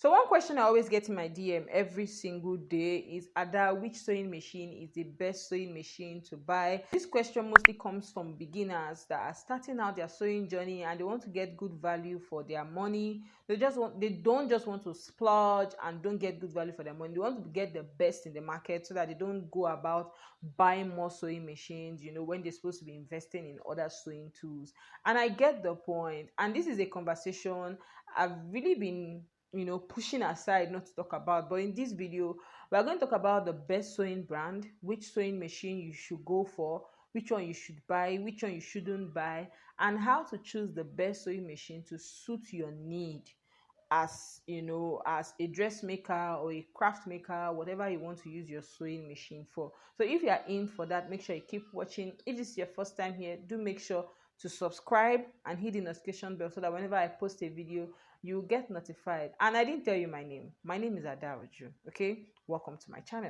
So one question I always get in my DM every single day is, Ada, which sewing machine is the best sewing machine to buy? This question mostly comes from beginners that are starting out their sewing journey and they want to get good value for their money. They don't just want to splurge and don't get good value for their money. They want to get the best in the market so that they don't go about buying more sewing machines, when they're supposed to be investing in other sewing tools. And I get the point. And this is a conversation I've really been pushing aside not to talk about. But in this video, we're going to talk about the best sewing brand, which sewing machine you should go for, which one you should buy, which one you shouldn't buy, and how to choose the best sewing machine to suit your need as as a dressmaker or a craft maker, whatever you want to use your sewing machine for. So if you are in for that, make sure you keep watching. If this is your first time here, do make sure to subscribe and hit the notification bell so that whenever I post a video, you get notified. And I didn't tell you my name. My name is Ada. Okay, welcome to my channel.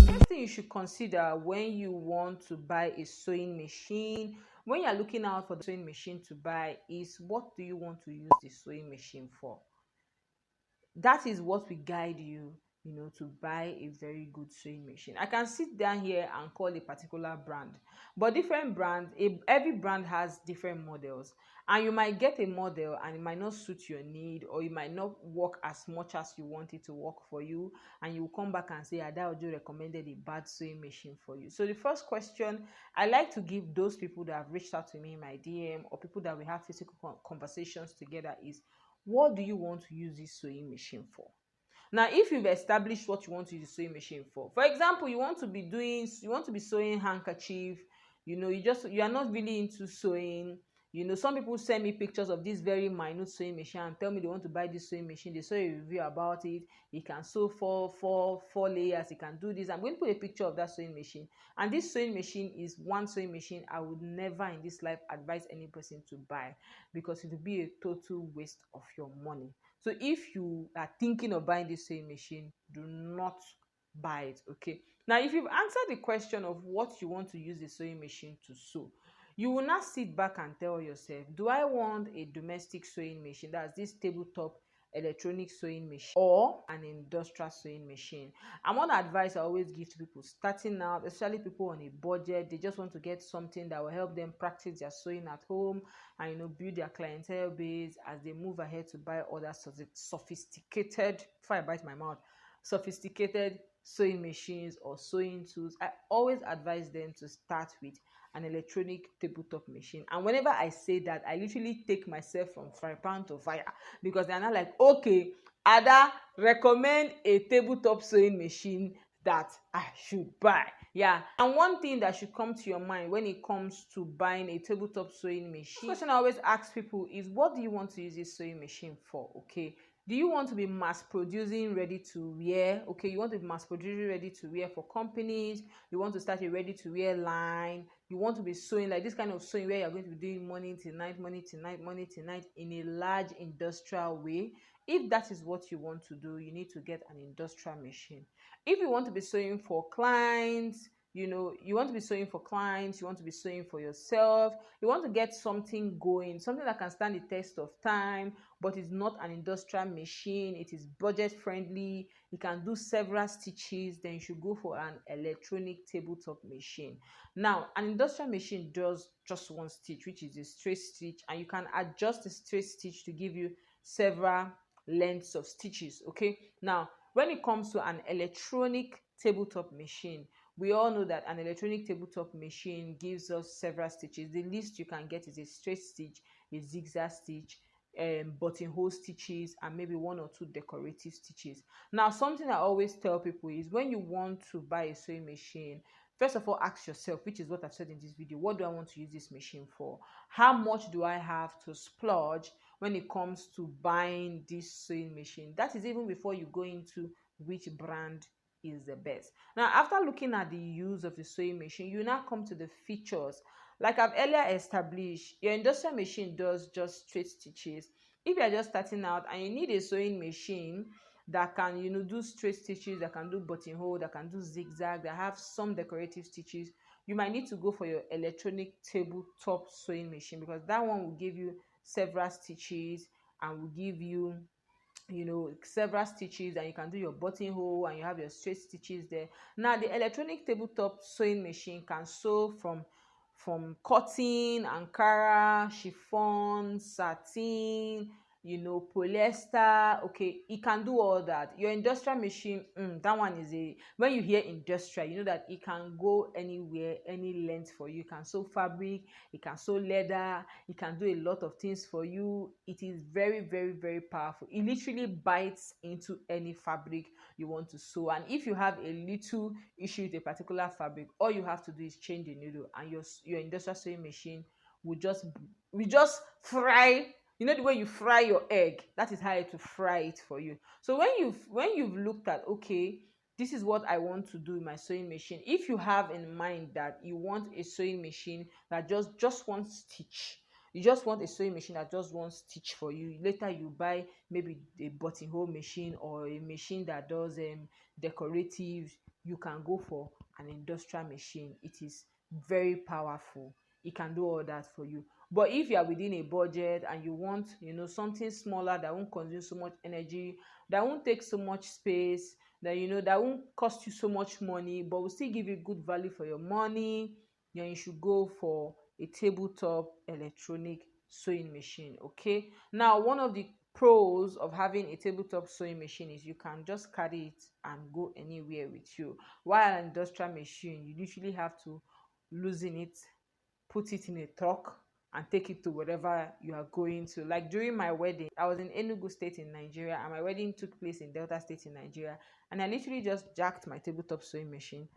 First thing you should consider when you want to buy a sewing machine, when you're looking out for the sewing machine to buy, is what do you want to use the sewing machine for? That is what will guide you to buy a very good sewing machine. I can sit down here and call a particular brand, but different brands, every brand has different models, and you might get a model and it might not suit your need, or it might not work as much as you want it to work for you, and you will come back and say, Ada Ojo recommended a bad sewing machine for you. So the first question I like to give those people that have reached out to me in my DM, or people that we have physical conversations together, is, what do you want to use this sewing machine for? Now, if you've established what you want to use the sewing machine for example, you want to be sewing handkerchief, you are not really into sewing. Some people send me pictures of this very minute sewing machine and tell me they want to buy this sewing machine. They saw a review about it. It can sew four layers. It can do this. I'm going to put a picture of that sewing machine. And this sewing machine is one sewing machine I would never in this life advise any person to buy, because it will be a total waste of your money. So if you are thinking of buying this sewing machine, do not buy it. Okay. Now, if you've answered the question of what you want to use the sewing machine to sew, you will not sit back and tell yourself, do I want a domestic sewing machine, that's this tabletop electronic sewing machine, or an industrial sewing machine? And one advice I always give to people starting out, especially people on a budget, they just want to get something that will help them practice their sewing at home and build their clientele base as they move ahead to buy other sophisticated, before I bite my mouth, sophisticated sewing machines or sewing tools. I always advise them to start with an electronic tabletop machine. And whenever I say that, I literally take myself from fry pan to fire, because they're not like, okay, Ada, recommend a tabletop sewing machine that I should buy. Yeah. And one thing that should come to your mind when it comes to buying a tabletop sewing machine, the question I always ask people is, what do you want to use this sewing machine for? Okay. Do you want to be mass producing ready to wear? Okay, you want to be mass producing ready to wear for companies. You want to start a ready to wear line. You want to be sewing like this kind of sewing where you're going to be doing morning till night, morning till night, morning till night in a large industrial way. If that is what you want to do, you need to get an industrial machine. If you want to be sewing for clients, you want to be sewing for clients, you want to be sewing for yourself, you want to get something going, something that can stand the test of time, but it's not an industrial machine, it is budget friendly, it can do several stitches, then you should go for an electronic tabletop machine. Now, an industrial machine does just one stitch, which is a straight stitch, and you can adjust the straight stitch to give you several lengths of stitches. Okay, now when it comes to an electronic tabletop machine, we all know that an electronic tabletop machine gives us several stitches. The least you can get is a straight stitch, a zigzag stitch, buttonhole stitches, and maybe one or two decorative stitches. Now, something I always tell people is, when you want to buy a sewing machine, first of all, ask yourself, which is what I've said in this video, what do I want to use this machine for? How much do I have to splurge when it comes to buying this sewing machine? That is even before you go into which brand is the best. Now, after looking at the use of the sewing machine, you now come to the features. Like I've earlier established, your industrial machine does just straight stitches. If you're just starting out and you need a sewing machine that can do straight stitches, that can do buttonhole, that can do zigzag, that have some decorative stitches, you might need to go for your electronic tabletop sewing machine, because that one will give you several stitches and will give you, several stitches, and you can do your buttonhole and you have your straight stitches there. Now the electronic tabletop sewing machine can sew from cotton, ankara, chiffon, satin, polyester. Okay, it can do all that. Your industrial machine, that one is a, when you hear industrial, you know that it can go anywhere, any length for you. It can sew fabric, it can sew leather, it can do a lot of things for you. It is very, very, very powerful. It literally bites into any fabric you want to sew. And if you have a little issue with a particular fabric, all you have to do is change the needle, and your industrial sewing machine will just fry. You know the way you fry your egg, that is how it will fry it for you. So when you've looked at, okay, this is what I want to do in my sewing machine. If you have in mind that you want a sewing machine that just one stitch, you just want a sewing machine that just one stitch for you, later you buy maybe a buttonhole machine or a machine that does decorative, you can go for an industrial machine. It is very powerful. It can do all that for you. But if you are within a budget and you want, something smaller that won't consume so much energy, that won't take so much space, that won't cost you so much money, but will still give you good value for your money, then you should go for a tabletop electronic sewing machine. Okay, now one of the pros of having a tabletop sewing machine is you can just carry it and go anywhere with you, while an industrial machine, you usually have to loosen it, put it in a truck, and take it to wherever you are going to. Like during my wedding, I was in Enugu State in Nigeria, and my wedding took place in Delta State in Nigeria. And I literally just jacked my tabletop sewing machine,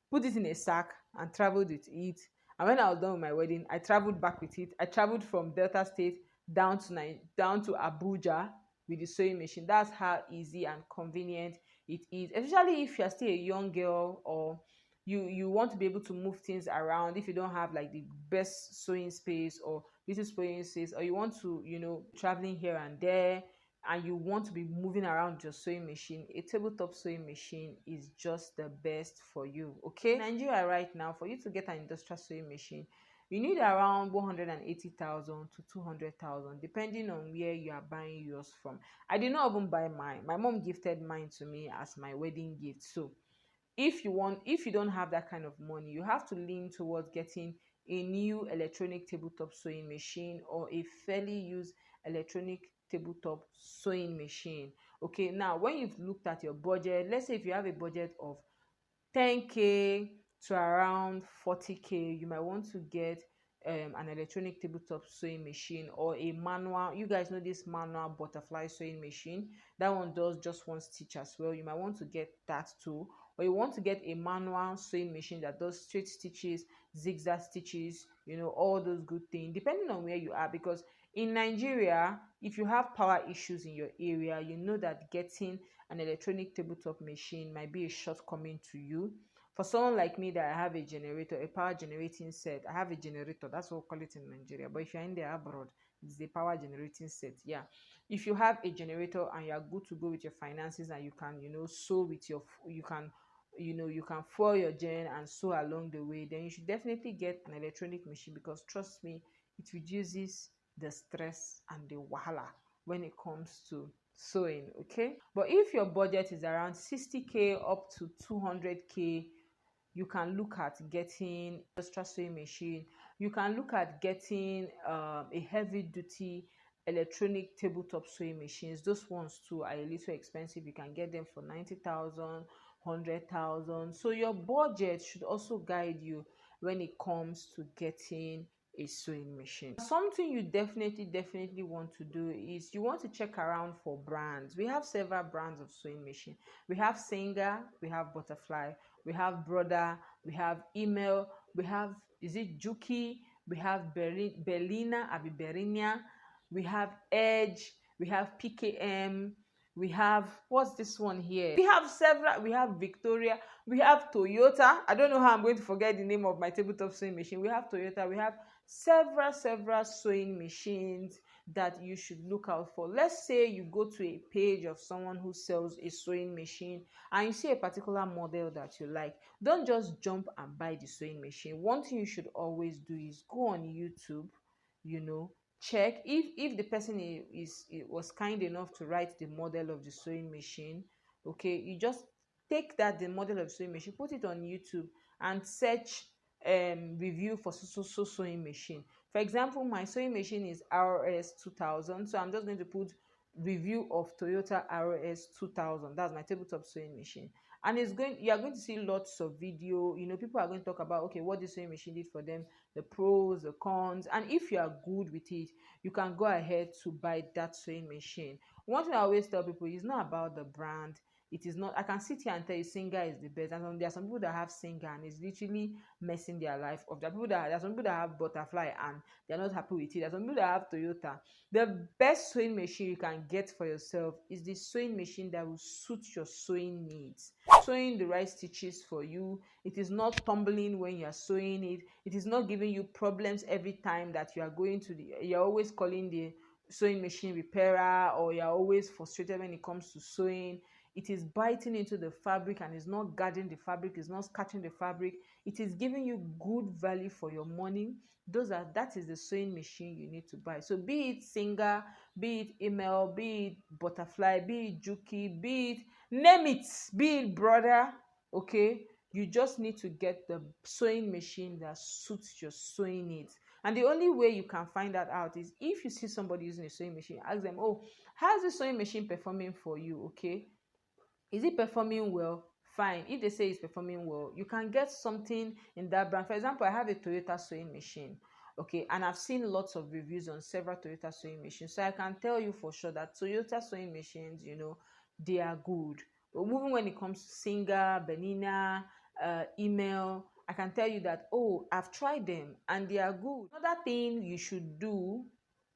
put it in a sack, and traveled with it. And when I was done with my wedding, I traveled back with it. I traveled from Delta State down to Abuja with the sewing machine. That's how easy and convenient it is, especially if you're still a young girl, or you want to be able to move things around. If you don't have like the best sewing space or little sewing space, or you want to, traveling here and there, and you want to be moving around your sewing machine, a tabletop sewing machine is just the best for you. Okay, in Nigeria right now, for you to get an industrial sewing machine, you need around 180,000 to 200,000, depending on where you are buying yours from. I did not even buy mine. My mom gifted mine to me as my wedding gift. So if you don't have that kind of money, you have to lean towards getting a new electronic tabletop sewing machine or a fairly used electronic tabletop sewing machine. Okay, now when you've looked at your budget, let's say if you have a budget of 10K to around 40K, you might want to get an electronic tabletop sewing machine or a manual. You guys know this manual butterfly sewing machine, that one does just one stitch as well. You might want to get that too. Or you want to get a manual sewing machine that does straight stitches, zigzag stitches, all those good things, depending on where you are. Because in Nigeria, if you have power issues in your area, you know that getting an electronic tabletop machine might be a shortcoming to you. For someone like me that I have a generator, a power generating set, I have a generator, that's what we call it in Nigeria. But if you're in the abroad, it's the power generating set. Yeah, if you have a generator and you're good to go with your finances, and you can, sew with you can fuel your gen and sew along the way, then you should definitely get an electronic machine, because trust me, it reduces the stress and the wahala when it comes to sewing. Okay, but if your budget is around 60K up to 200K, you can look at getting extra sewing machine. You can look at getting a heavy duty electronic tabletop sewing machines. Those ones too are a little expensive. You can get them for 90,000, 100,000. So your budget should also guide you when it comes to getting a sewing machine. Something you definitely want to do is you want to check around for brands. We have several brands of sewing machine. We have Singer, we have Butterfly, we have Brother, we have Email, we have, is it Juki, we have Berlina, Abiberinia, we have Edge, we have PKM, we have, what's this one here? We have several, we have Victoria, we have Toyota. I don't know how I'm going to forget the name of my tabletop sewing machine. We have Toyota, we have several sewing machines that you should look out for. Let's say you go to a page of someone who sells a sewing machine and you see a particular model that you like. Don't just jump and buy the sewing machine. One thing you should always do is go on YouTube, check if the person was kind enough to write the model of the sewing machine. Okay, you just take that the model of the sewing machine, put it on YouTube, and search review for sewing machine. For example, my sewing machine is RS 2000, so I'm just going to put review of Toyota RS 2000. That's my tabletop sewing machine. And you are going to see lots of video. People are going to talk about, okay, what this sewing machine did for them, the pros, the cons. And if you are good with it, you can go ahead to buy that sewing machine. One thing I always tell people is not about the brand. It is not. I can sit here and tell you Singer is the best, and there are some people that have Singer and it's literally messing their life up. There are some people that have Butterfly and they're not happy with it. There are some people that have Toyota. The best sewing machine you can get for yourself is the sewing machine that will suit your sewing needs, sewing the right stitches for you. It is not tumbling when you are sewing it. It is not giving you problems every time that you are going to you're always calling the sewing machine repairer, or you're always frustrated when it comes to sewing. It is biting into the fabric and is not guarding the fabric, is not scratching the fabric. It is giving you good value for your money. That is the sewing machine you need to buy. So be it Singer, be it Email, be it Butterfly, be it Juki, be it name it, be it Brother. Okay, you just need to get the sewing machine that suits your sewing needs. And the only way you can find that out is if you see somebody using a sewing machine, ask them, oh, how's the sewing machine performing for you? Okay, is it performing well? Fine. If they say it's performing well, you can get something in that brand. For example, I have a Toyota sewing machine. Okay, and I've seen lots of reviews on several Toyota sewing machines, so I can tell you for sure that Toyota sewing machines, they are good. But even when it comes to Singer, Benina, Email, I can tell you that, oh, I've tried them and they are good. Another thing you should do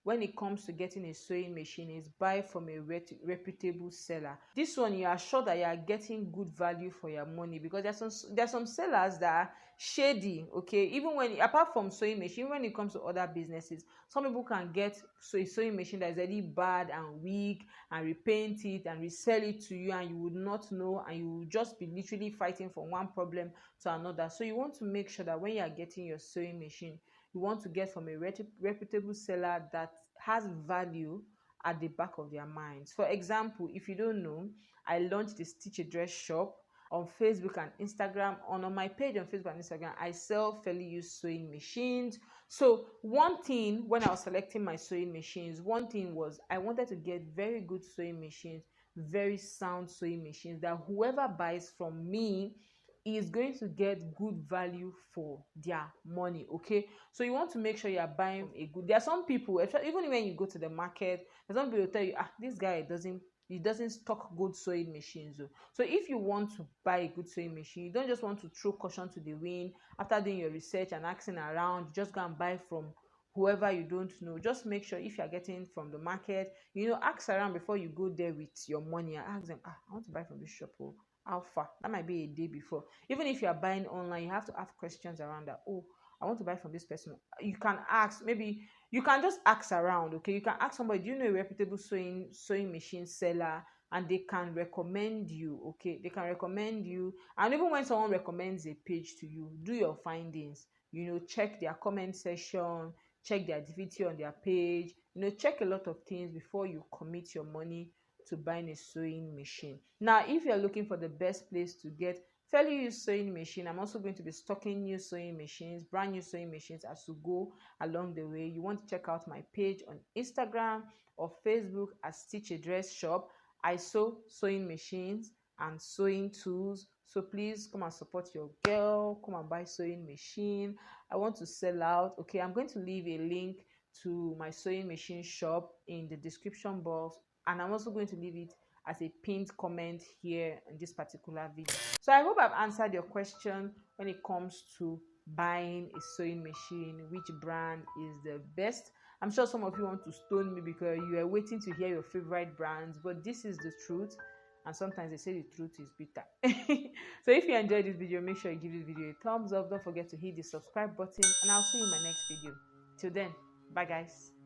when it comes to getting a sewing machine is buy from a reputable seller. This one, you are sure that you are getting good value for your money, because there's some sellers that are shady. Okay, even when, apart from sewing machine, when it comes to other businesses, some people can get a sewing machine that is already bad and weak and repaint it and resell it to you, and you would not know, and you will just be literally fighting from one problem to another. So you want to make sure that when you are getting your sewing machine, you want to get from a reputable seller that has value at the back of their minds. For example, if you don't know, I launched the Stitchadress shop on Facebook and Instagram. On my page on Facebook and Instagram, I sell fairly used sewing machines. So one thing, when I was selecting my sewing machines, one thing was I wanted to get very good sewing machines, very sound sewing machines that whoever buys from me is going to get good value for their money. Okay, so you want to make sure you are buying a good. There are some people, even when you go to the market, there's some people will tell you, this guy doesn't stock good sewing machines. So if you want to buy a good sewing machine, you don't just want to throw caution to the wind after doing your research and asking around. Just go and buy from whoever you don't know. Just make sure, if you're getting from the market, ask around before you go there with your money and ask them, I want to buy from this shop. How far? That might be a day before. Even if you are buying online, you have to ask questions around that. Oh, I want to buy from this person. You can ask, maybe you can just ask around. Okay, you can ask somebody, do you know a reputable sewing machine seller? And they can recommend you. Okay, they can recommend you. And even when someone recommends a page to you, do your findings. Check their comment section, check their activity on their page. Check a lot of things before you commit your money to buying a sewing machine. Now, if you're looking for the best place to get fairly used sewing machine, I'm also going to be stocking new sewing machines, brand new sewing machines as you go along the way. You want to check out my page on Instagram or Facebook at Stitchadress shop. I sew sewing machines and sewing tools. So please come and support your girl. Come and buy sewing machine. I want to sell out. Okay, I'm going to leave a link to my sewing machine shop in the description box, and I'm also going to leave it as a pinned comment here in this particular video. So I hope I've answered your question when it comes to buying a sewing machine, which brand is the best. I'm sure some of you want to stone me because you are waiting to hear your favorite brands, but this is the truth, and sometimes they say the truth is bitter. So if you enjoyed this video, make sure you give this video a thumbs up. Don't forget to hit the subscribe button, and I'll see you in my next video. Till then, bye guys.